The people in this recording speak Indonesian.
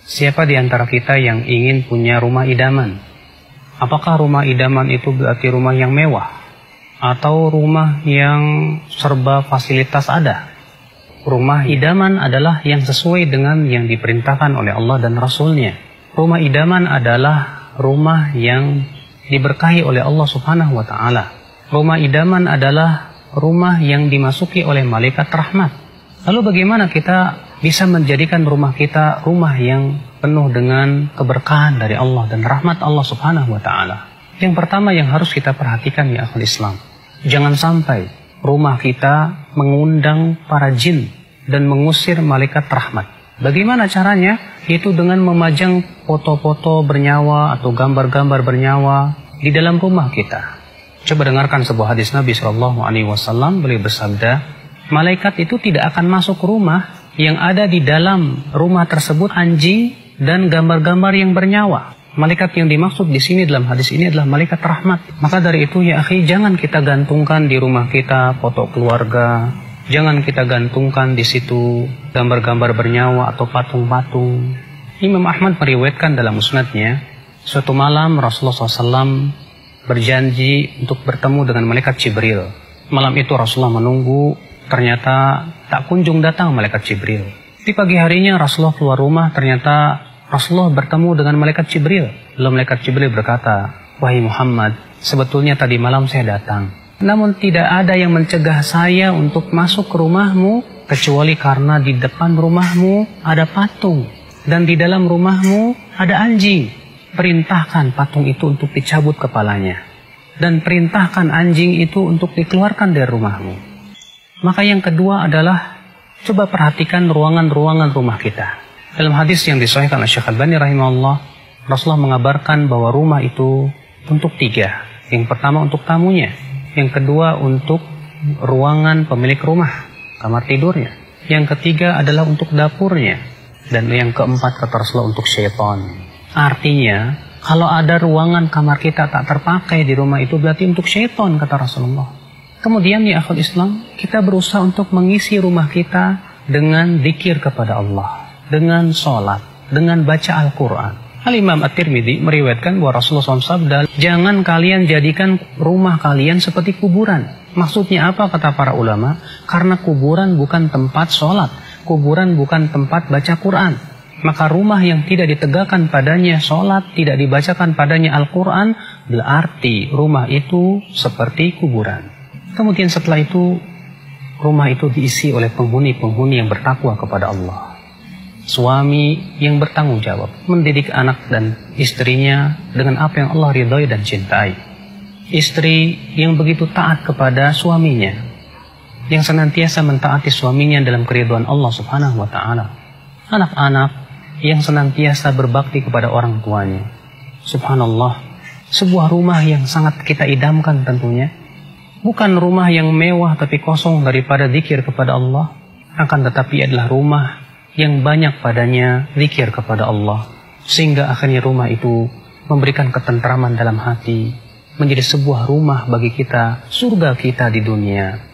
Siapa di antara kita yang ingin punya rumah idaman? Apakah rumah idaman itu berarti rumah yang mewah? Atau rumah yang serba fasilitas ada? Rumah idaman adalah yang sesuai dengan yang diperintahkan oleh Allah dan Rasulnya. Rumah idaman adalah rumah yang diberkahi oleh Allah Subhanahu wa Ta'ala. Rumah idaman adalah rumah yang dimasuki oleh malaikat rahmat. Lalu bagaimana kita bisa menjadikan rumah kita rumah yang penuh dengan keberkahan dari Allah dan rahmat Allah Subhanahu wa Ta'ala? Yang pertama yang harus kita perhatikan ya akhul Islam, jangan sampai rumah kita mengundang para jin dan mengusir malaikat rahmat. Bagaimana caranya? Yaitu dengan memajang foto-foto bernyawa atau gambar-gambar bernyawa di dalam rumah kita. Coba dengarkan sebuah hadis Nabi SAW. Beliau bersabda, malaikat itu tidak akan masuk rumah yang ada di dalam rumah tersebut anjing dan gambar-gambar yang bernyawa. Malaikat yang dimaksud di sini dalam hadis ini adalah malaikat rahmat. Maka dari itu ya akhi, jangan kita gantungkan di rumah kita foto keluarga. Jangan kita gantungkan di situ gambar-gambar bernyawa atau patung-patung. Imam Ahmad meriwayatkan dalam musnadnya, suatu malam Rasulullah SAW berjanji untuk bertemu dengan malaikat Jibril. Malam itu Rasulullah menunggu, ternyata tak kunjung datang malaikat Jibril. Di pagi harinya Rasulullah keluar rumah, ternyata Rasulullah bertemu dengan malaikat Jibril. Lalu malaikat Jibril berkata, "Wahai Muhammad, sebetulnya tadi malam saya datang. Namun tidak ada yang mencegah saya untuk masuk ke rumahmu, kecuali karena di depan rumahmu ada patung. Dan di dalam rumahmu ada anjing. Perintahkan patung itu untuk dicabut kepalanya. Dan perintahkan anjing itu untuk dikeluarkan dari rumahmu." Maka yang kedua adalah, coba perhatikan ruangan-ruangan rumah kita. Dalam hadis yang disahihkan oleh Syekh Al-Albani rahimahullah, Rasulullah mengabarkan bahwa rumah itu untuk 3. Yang pertama untuk tamunya. Yang kedua untuk ruangan pemilik rumah, kamar tidurnya. Yang ketiga adalah untuk dapurnya. Dan yang keempat kata Rasulullah untuk syaitan. Artinya, kalau ada ruangan kamar kita tak terpakai di rumah itu berarti untuk syaitan kata Rasulullah. Kemudian ya akhul Islam, kita berusaha untuk mengisi rumah kita dengan zikir kepada Allah, dengan sholat, dengan baca Al-Quran. Al-Imam At-Tirmidzi meriwayatkan bahwa Rasulullah SAW, jangan kalian jadikan rumah kalian seperti kuburan. Maksudnya apa kata para ulama? Karena kuburan bukan tempat sholat, kuburan bukan tempat baca Quran. Maka rumah yang tidak ditegakkan padanya sholat, tidak dibacakan padanya Al-Quran, berarti rumah itu seperti kuburan. Kemudian setelah itu, rumah itu diisi oleh penghuni-penghuni yang bertakwa kepada Allah. Suami yang bertanggung jawab, mendidik anak dan istrinya dengan apa yang Allah ridhoi dan cintai. Istri yang begitu taat kepada suaminya, yang senantiasa mentaati suaminya dalam keridhaan Allah Subhanahu wa Ta'ala. Anak-anak yang senantiasa berbakti kepada orang tuanya. Subhanallah, sebuah rumah yang sangat kita idamkan tentunya. Bukan rumah yang mewah tapi kosong daripada zikir kepada Allah, akan tetapi adalah rumah yang banyak padanya zikir kepada Allah, sehingga akhirnya rumah itu memberikan ketentraman dalam hati, menjadi sebuah rumah bagi kita, surga kita di dunia.